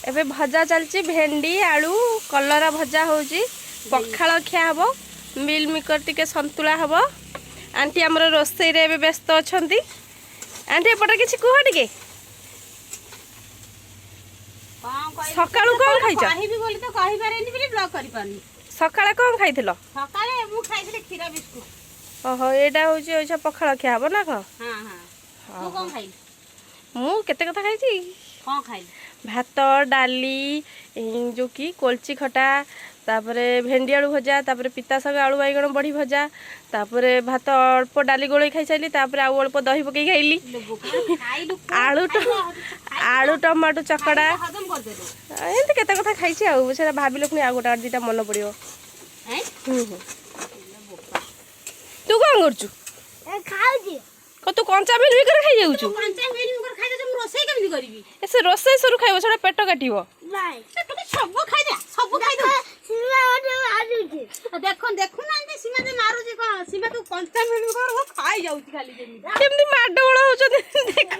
एबे भजा चलची भेंडी आलू कलरा भजा होची पखाल खिया हबो मिल मिकर टिके संतुला हबो। आंटी हमर रोसई रे एबे व्यस्त अछंती। आंटी एपटे किछि कुह टिके सकाळू कोन खाइछ? कहिबी बोली तो कहि पारेनी बोली ब्लॉक करि पानी। सकाळे कोन खाइथिलो? सकाळे मु खाइथिले खीरा बिस्कुट। ओहो एडा होची ओइछा पखाल खिया हबो ना क? हां हां। तू कोन खाइ? मु केते कथा खाइछि। कोन खाइ? भात डाली जो कि कोलची खटा तापरे भेंडी आलू भजा तापरे पिता साग आलू बैगण बड़ी भजा तापरे भात अल्प डाली गोले खाई साइली तापरे आउ अल्प दही पकई खाइली आलू टमाटो चकड़ा एमती केते कथा खाइछि आउ सेटा भाबिलो पुनी आ गोटा दिटा मन पड़ियो। तू कोन करछु? खाउजी को तू कंचा मिल भी कर खाइ जाउछु? कंचा मिल कर खाइ जा रोसई केमि करबी? एसे रोसई सरू खाइबो सेटा पेट काटिबो नाही तू सब खाइ जा सब खाइ दो सीमा ओटे मारुजी देखो देखो ना अंते सीमा जे मारुजी को सीमा तू कंचा मिल कर खाइ जाउची खाली जेमि केमती माडोळ होउछ देख